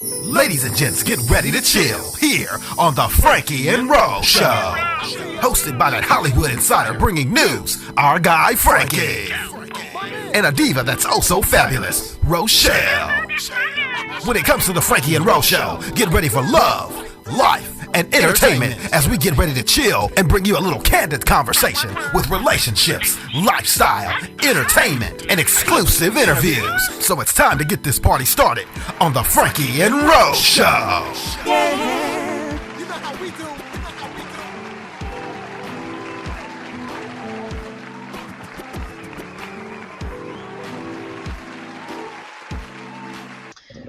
Ladies and gents, get ready to chill here on the Franky and Roll Show. Hosted by that Hollywood insider bringing news, our guy Franky. And a diva that's oh so fabulous, Roshell. When it comes to the Franky and Roll Show, get ready for love, life, and entertainment as we get ready to chill and bring you a little candid conversation with relationships, lifestyle, entertainment, and exclusive interviews. So it's time to get this party started on the Franky and Roll Show. Yeah. You know how we do.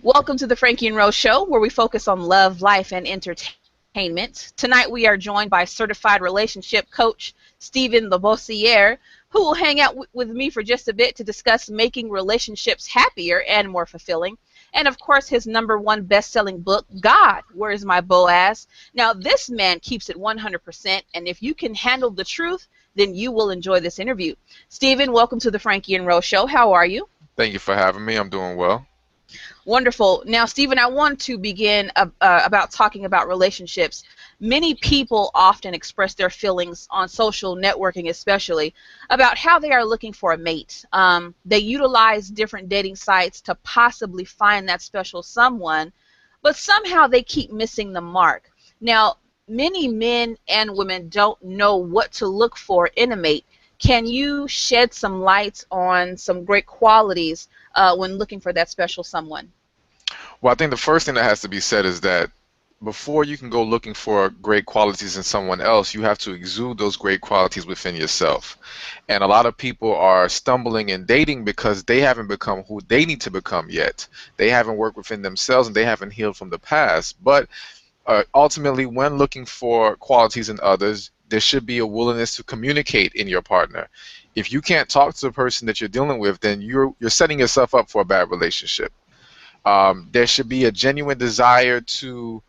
Welcome to the Franky and Roll Show, where we focus on love, life, and entertainment. Tonight we are joined by certified relationship coach Stephan Labossiere, who will hang out with me for just a bit to discuss making relationships happier and more fulfilling. And of course, his #1 best-selling book, God, Where's My Boaz? Now, this man keeps it 100%, and if you can handle the truth, then you will enjoy this interview. Stephan, welcome to the Franky and Roll Show. How are you? Thank you for having me. I'm doing well. Wonderful. Now, Stephan, I want to begin about talking about relationships. Many people often express their feelings on social networking, especially, about how they are looking for a mate. They utilize different dating sites to possibly find that special someone, but somehow they keep missing the mark. Now, many men and women don't know what to look for in a mate. Can you shed some light on some great qualities when looking for that special someone? Well, I think the first thing that has to be said is that before you can go looking for great qualities in someone else, you have to exude those great qualities within yourself. And a lot of people are stumbling in dating because they haven't become who they need to become yet. They haven't worked within themselves and they haven't healed from the past. But ultimately, when looking for qualities in others, there should be a willingness to communicate in your partner. If you can't talk to the person that you're dealing with, then you're setting yourself up for a bad relationship. There should be a genuine desire to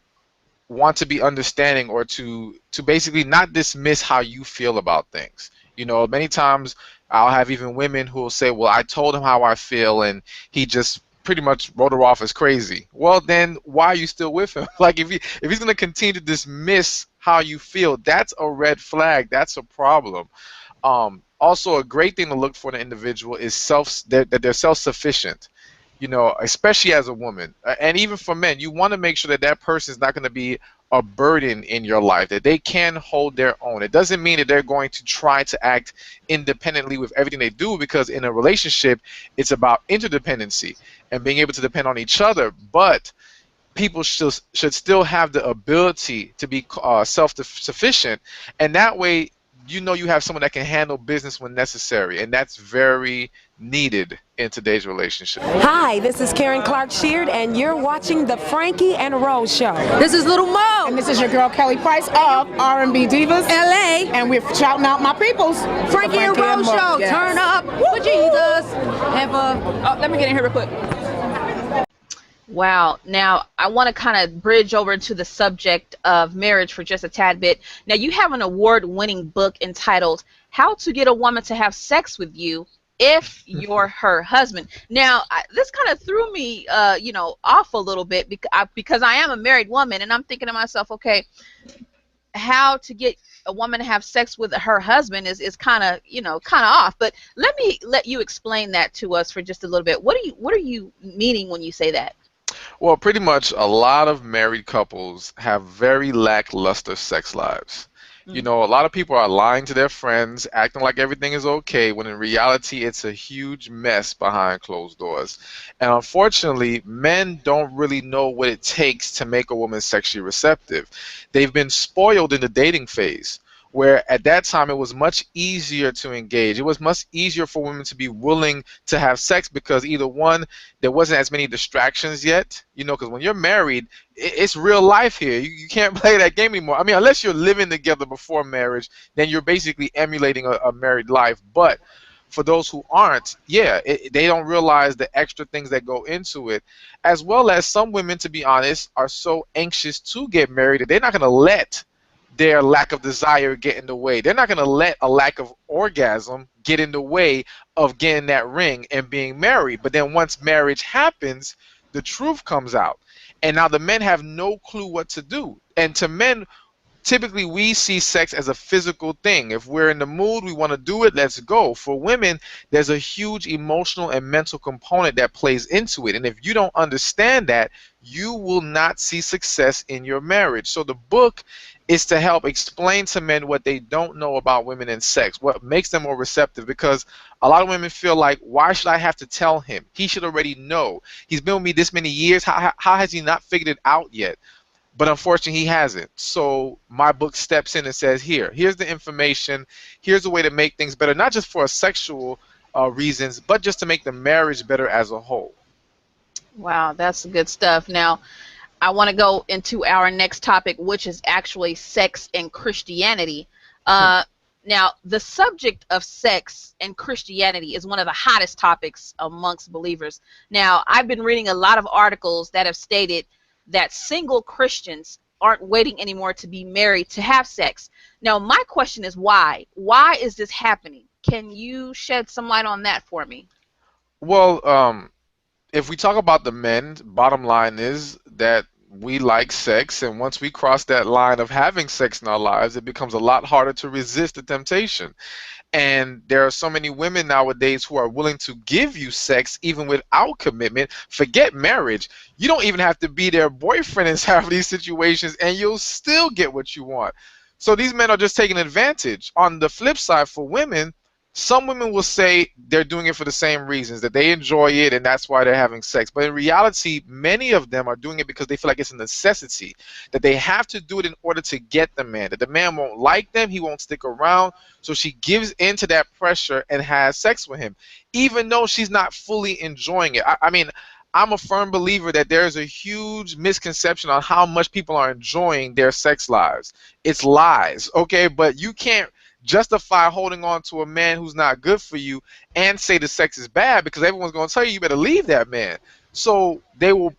want to be understanding, or to basically not dismiss how you feel about things. You know, many times I'll have even women who will say, well, I told him how I feel and he just pretty much wrote her off as crazy. Well, then why are you still with him? Like, if he's going to continue to dismiss how you feel, that's a red flag. That's a problem. Also, a great thing to look for in an individual is that they're self-sufficient. You know, especially as a woman, and even for men, you want to make sure that that person is not going to be a burden in your life, that they can hold their own. It doesn't mean that they're going to try to act independently with everything they do, because in a relationship, it's about interdependency and being able to depend on each other. But people should still have the ability to be self-sufficient, and that way, you know, you have someone that can handle business when necessary, and that's very needed in today's relationship. Hi, this is Karen Clark Sheard, and you're watching the Franky and Roll Show. This is Little Mo. And this is your girl Kelly Price of R&B Divas LA. And we're shouting out my peoples. Franky and Roll Show. Yes. Turn up for Jesus. And Let me get in here real quick. Wow. Now, I want to kind of bridge over into the subject of marriage for just a tad bit. Now, you have an award-winning book entitled How to Get a Woman to Have Sex with You If You're Her Husband. Now, this kind of threw me, off a little bit because I am a married woman, and I'm thinking to myself, okay, how to get a woman to have sex with her husband is kind of off. But let you explain that to us for just a little bit. What are you meaning when you say that? Well, pretty much a lot of married couples have very lackluster sex lives. You know, a lot of people are lying to their friends, acting like everything is okay, when in reality it's a huge mess behind closed doors. And unfortunately, men don't really know what it takes to make a woman sexually receptive. They've been spoiled in the dating phase, where at that time it was much easier to engage. It was much easier for women to be willing to have sex because either one, there wasn't as many distractions yet, you know, because when you're married, it's real life here. You can't play that game anymore. I mean, unless you're living together before marriage, then you're basically emulating a married life. But for those who aren't, they don't realize the extra things that go into it, as well as some women, to be honest, are so anxious to get married that they're not going to let their lack of desire get in the way. They're not going to let a lack of orgasm get in the way of getting that ring and being married. But then once marriage happens, the truth comes out. And now the men have no clue what to do. And to men, typically we see sex as a physical thing. If we're in the mood, we want to do it, let's go. For women, there's a huge emotional and mental component that plays into it. And if you don't understand that, you will not see success in your marriage. So the book is to help explain to men what they don't know about women and sex, what makes them more receptive, because a lot of women feel like, why should I have to tell him? He should already know. He's been with me this many years. How has he not figured it out yet? But unfortunately, he hasn't. So my book steps in and says, here's the information. Here's a way to make things better, not just for sexual reasons, but just to make the marriage better as a whole. Wow, that's good stuff. Now, I want to go into our next topic, which is actually sex and Christianity. Now, the subject of sex and Christianity is one of the hottest topics amongst believers. Now, I've been reading a lot of articles that have stated that single Christians aren't waiting anymore to be married to have sex. Now, my question is why? Why is this happening? Can you shed some light on that for me? Well, if we talk about the men, bottom line is that we like sex, and once we cross that line of having sex in our lives, it becomes a lot harder to resist the temptation. And there are so many women nowadays who are willing to give you sex even without commitment. Forget marriage. You don't even have to be their boyfriend in some of these situations, and you'll still get what you want. So these men are just taking advantage. On the flip side, for women, some women will say they're doing it for the same reasons, that they enjoy it and that's why they're having sex. But in reality, many of them are doing it because they feel like it's a necessity, that they have to do it in order to get the man, that the man won't like them, he won't stick around. So she gives into that pressure and has sex with him, even though she's not fully enjoying it. I mean, I'm a firm believer that there's a huge misconception on how much people are enjoying their sex lives. It's lies, okay? But you can't justify holding on to a man who's not good for you and say the sex is bad, because everyone's going to tell you better leave that man. So they will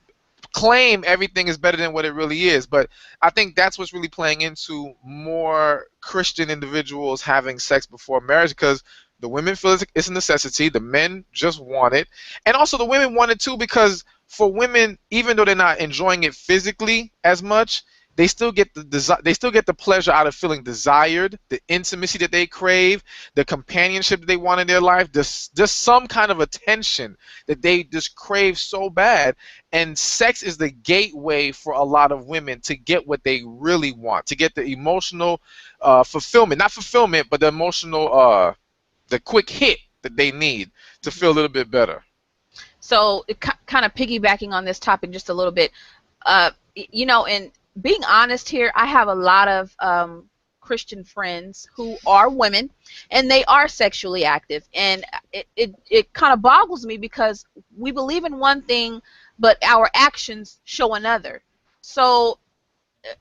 claim everything is better than what it really is. But I think that's what's really playing into more Christian individuals having sex before marriage, because the women feel it's a necessity, the men just want it, and also the women want it too, because for women, even though they're not enjoying it physically as much, they still get the pleasure out of feeling desired, the intimacy that they crave, the companionship that they want in their life, just some kind of attention that they just crave so bad. And sex is the gateway for a lot of women to get what they really want, to get the emotional fulfillment, not fulfillment, but the emotional, the quick hit that they need to feel a little bit better. So kind of piggybacking on this topic just a little bit, you know, and being honest here, I have a lot of Christian friends who are women, and they are sexually active, and it kind of boggles me, because we believe in one thing, but our actions show another. So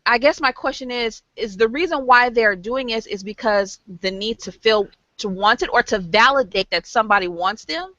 I guess my question is the reason why they're doing it is because the need to feel, to want it, or to validate that somebody wants them?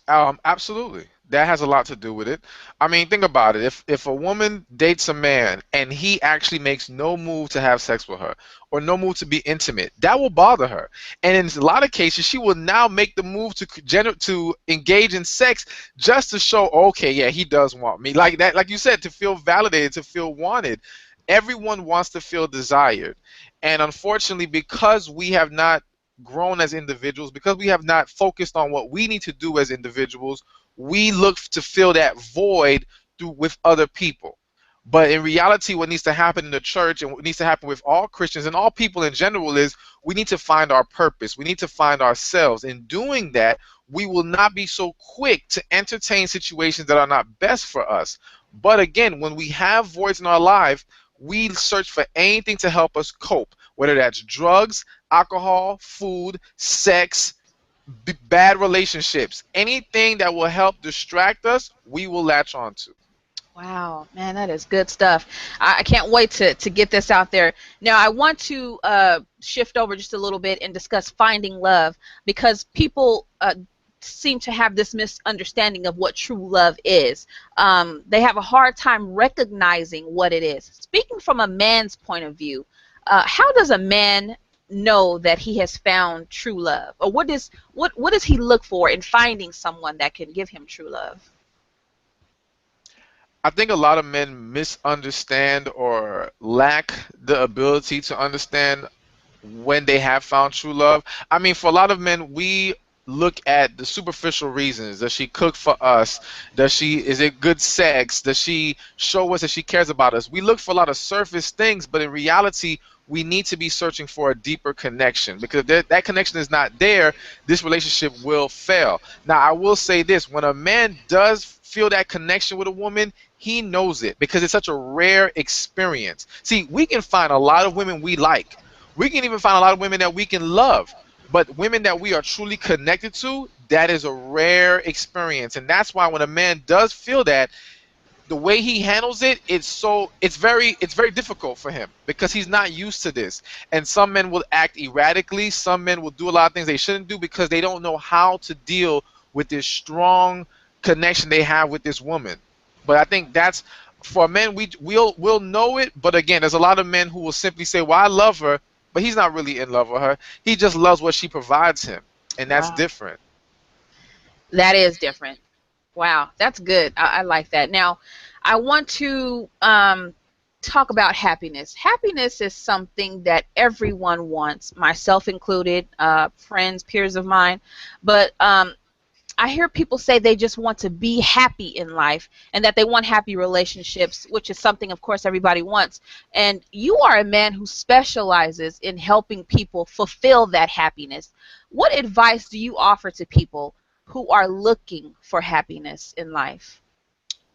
Absolutely. That has a lot to do with it. I mean, think about it. If a woman dates a man and he actually makes no move to have sex with her, or no move to be intimate, that will bother her. And in a lot of cases, she will now make the move to engage in sex just to show, okay, yeah, he does want me. Like that, like you said, to feel validated, to feel wanted. Everyone wants to feel desired. And unfortunately, because we have not grown as individuals, because we have not focused on what we need to do as individuals, we look to fill that void with other people. But in reality, what needs to happen in the church, and what needs to happen with all Christians and all people in general, is we need to find our purpose. We need to find ourselves. In doing that, we will not be so quick to entertain situations that are not best for us. But again, when we have voids in our life, we search for anything to help us cope, whether that's drugs, alcohol, food, sex, bad relationships, anything that will help distract us, we will latch on to. Wow, man, that is good stuff. I can't wait to get this out there. Now, I want to shift over just a little bit and discuss finding love, because people seem to have this misunderstanding of what true love is. They have a hard time recognizing what it is. Speaking from a man's point of view, how does a man know that he has found true love, or what does he look for in finding someone that can give him true love? I think a lot of men misunderstand or lack the ability to understand when they have found true love. I mean, for a lot of men, we look at the superficial reasons. Does she cook for us? Is it good sex? Does she show us that she cares about us? We look for a lot of surface things, but in reality, we need to be searching for a deeper connection, because if that connection is not there, this relationship will fail. Now, I will say this: when a man does feel that connection with a woman, he knows it, because it's such a rare experience. See, we can find a lot of women we like. We can even find a lot of women that we can love. But women that we are truly connected to, that is a rare experience. And that's why when a man does feel that, the way he handles it, it's very difficult for him, because he's not used to this. And some men will act erratically. Some men will do a lot of things they shouldn't do, because they don't know how to deal with this strong connection they have with this woman. But I think that's, for men, we'll know it. But again, there's a lot of men who will simply say, well, I love her, but he's not really in love with her. He just loves what she provides him, and that's Wow. different. That is different. Wow, that's good. I like that. Now, I want to talk about happiness. Happiness is something that everyone wants, myself included, friends, peers of mine. But I hear people say they just want to be happy in life, and that they want happy relationships, which is something, of course, everybody wants. And you are a man who specializes in helping people fulfill that happiness. What advice do you offer to people who are looking for happiness in life?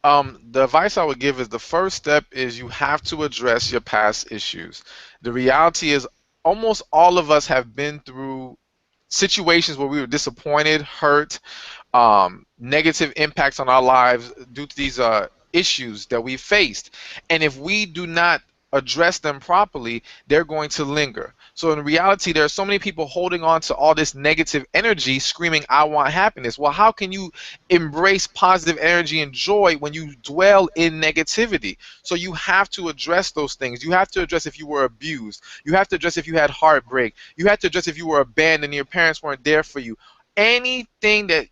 The advice I would give is, the first step is you have to address your past issues. The reality is, almost all of us have been through situations where we were disappointed, hurt, negative impacts on our lives due to these issues that we faced. And if we do not address them properly, they're going to linger. So in reality, there are so many people holding on to all this negative energy, screaming, I want happiness. Well, how can you embrace positive energy and joy when you dwell in negativity? So you have to address those things. You have to address if you were abused. You have to address if you had heartbreak. You have to address if you were abandoned and your parents weren't there for you. Anything that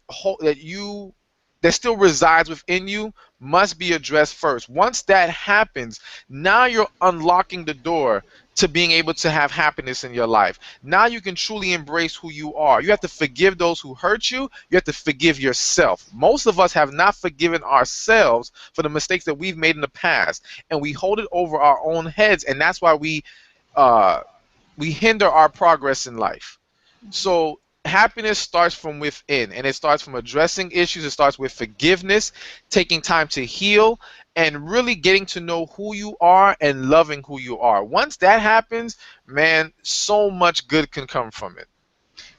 still resides within you must be addressed first. Once that happens, now you're unlocking the door to being able to have happiness in your life. Now you can truly embrace who you are. You have to forgive those who hurt you. You have to forgive yourself. Most of us have not forgiven ourselves for the mistakes that we've made in the past, and we hold it over our own heads, and that's why we hinder our progress in life. So happiness starts from within, and it starts from addressing issues. It starts with forgiveness, taking time to heal, and really getting to know who you are and loving who you are. Once that happens, man, so much good can come from it.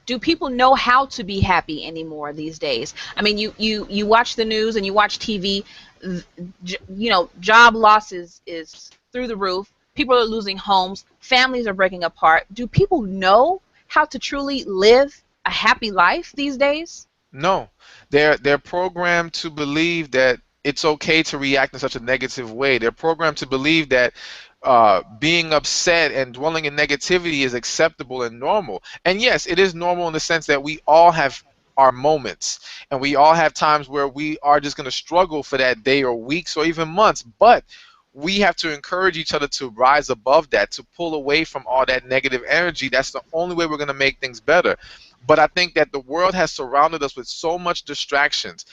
Do people know how to be happy anymore these days? I mean, you watch the news and you watch TV. Job losses is through the roof. People are losing homes. Families are breaking apart. Do people know how to truly live a happy life these days? No, they're programmed to believe that it's okay to react in such a negative way. They're programmed to believe that being upset and dwelling in negativity is acceptable and normal. And yes, it is normal in the sense that we all have our moments, and we all have times where we are just going to struggle for that day or weeks or even months. But we have to encourage each other to rise above that, to pull away from all that negative energy. That's the only way we're going to make things better. But I think that the world has surrounded us with so much distractions.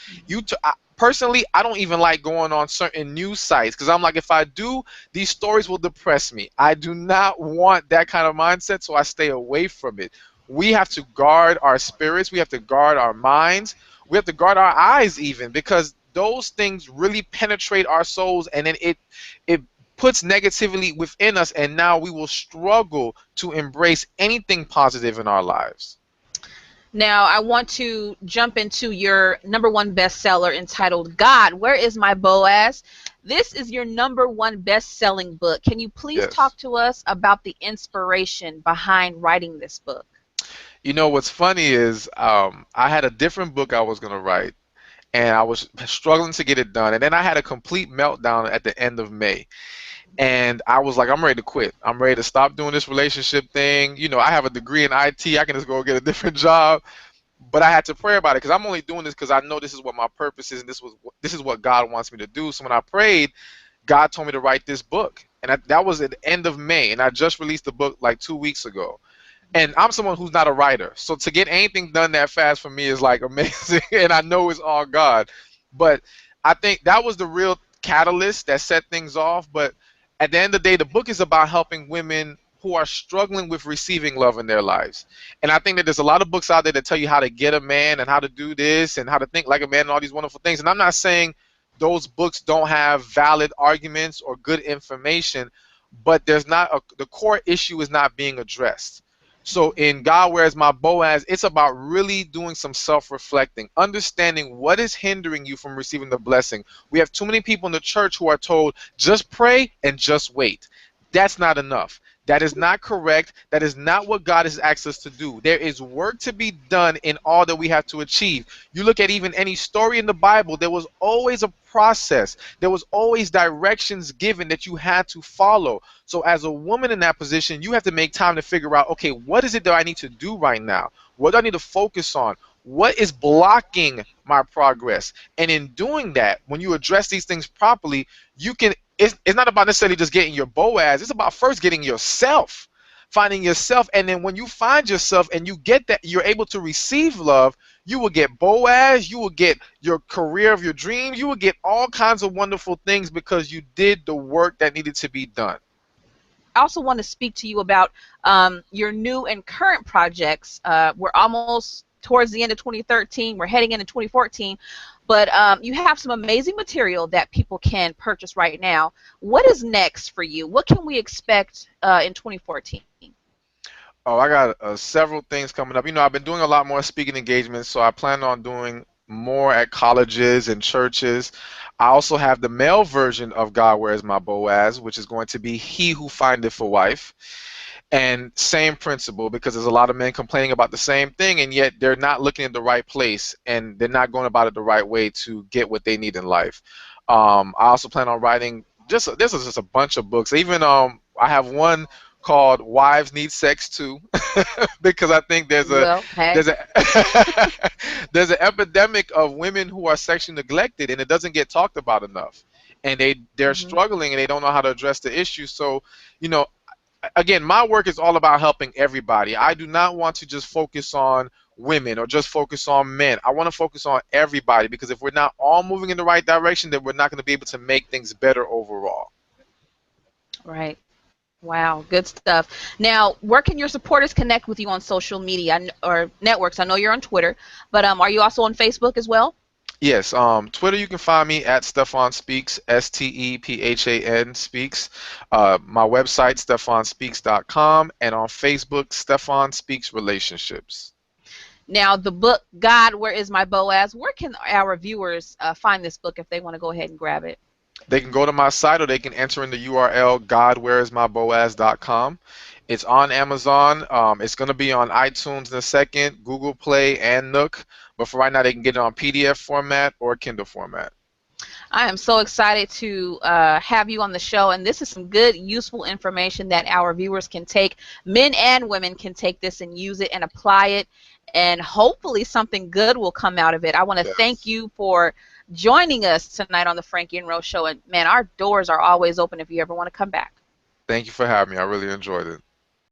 Personally, I don't even like going on certain news sites, because I'm like, if I do, these stories will depress me. I do not want that kind of mindset, so I stay away from it. We have to guard our spirits. We have to guard our minds. We have to guard our eyes even, because those things really penetrate our souls, and then it puts negativity within us, and now we will struggle to embrace anything positive in our lives. Now, I want to jump into your #1 bestseller entitled God, Where is My Boaz? This is your #1 best-selling book. Can you please Yes. talk to us about the inspiration behind writing this book? You know, what's funny is I had a different book I was going to write, and I was struggling to get it done. And then I had a complete meltdown at the end of May. And I was like, I'm ready to quit. I'm ready to stop doing this relationship thing. You know, I have a degree in IT. I can just go get a different job. but I had to pray about it because I'm only doing this because I know this is what my purpose is, and this is what God wants me to do. So when I prayed, God told me to write this book, and that was at the end of May, and I just released the book like 2 weeks ago. And I'm someone who's not a writer, so to get anything done that fast for me is like amazing, and I know it's all God. But I think that was the real catalyst that set things off. But at the end of the day, the book is about helping women who are struggling with receiving love in their lives. And I think that there's a lot of books out there that tell you how to get a man and how to do this and how to think like a man and all these wonderful things. And I'm not saying those books don't have valid arguments or good information, but there's not the core issue is not being addressed. So in God, Where's My Boaz, it's about really doing some self-reflecting, understanding what is hindering you from receiving the blessing. We have too many people in the church who are told, just pray and just wait. That's not enough. That is not correct. That is not what God has asked us to do. There is work to be done in all that we have to achieve. You look at even any story in the Bible, there was always a process. There was always directions given that you had to follow. So as a woman in that position, you have to make time to figure out, okay, what is it that I need to do right now? What do I need to focus on? What is blocking my progress? And in doing that, when you address these things properly, you can it's not about necessarily just getting your Boaz. It's about first getting yourself, finding yourself. And then when you find yourself and you get that, you're able to receive love, you will get Boaz, you will get your career of your dreams, you will get all kinds of wonderful things because you did the work that needed to be done. I also want to speak to you about your new and current projects. We're almost towards the end of 2013. We're heading into 2014. But you have some amazing material that people can purchase right now. What is next for you? What can we expect in 2014? Oh, I got several things coming up. You know, I've been doing a lot more speaking engagements, so I plan on doing more at colleges and churches. I also have the male version of God, Where's My Boaz, which is going to be He Who Findeth a Wife. And same principle, because there's a lot of men complaining about the same thing, and yet they're not looking at the right place, and they're not going about it the right way to get what they need in life. I also plan on writing this is just a bunch of books. Even I have one called Wives Need Sex Too, because I think there's an there's an epidemic of women who are sexually neglected, and it doesn't get talked about enough, and they're struggling and they don't know how to address the issue. So, you know, again, my work is all about helping everybody. I do not want to just focus on women or just focus on men. I want to focus on everybody, because if we're not all moving in the right direction, then we're not going to be able to make things better overall. Right. Wow, good stuff. Now, where can your supporters connect with you on social media or networks? I know you're on Twitter, but are you also on Facebook as well? Yes, Twitter, you can find me at Stephan Speaks, Stephan Speaks. My website, stefanspeaks.com, and on Facebook, Stephan Speaks Relationships. Now, the book, God, Where Is My Boaz, where can our viewers find this book if they want to go ahead and grab it? They can go to my site, or they can enter in the URL, godwhereismyboaz.com. It's on Amazon. It's going to be on iTunes in a second, Google Play, and Nook. But for right now, they can get it on PDF format or Kindle format. I am so excited to have you on the show, and this is some good, useful information that our viewers can take. Men and women can take this and use it and apply it, and hopefully something good will come out of it. I want to thank you for joining us tonight on the Franky and Rose Show, and man, our doors are always open if you ever want to come back. Thank you for having me. I really enjoyed it.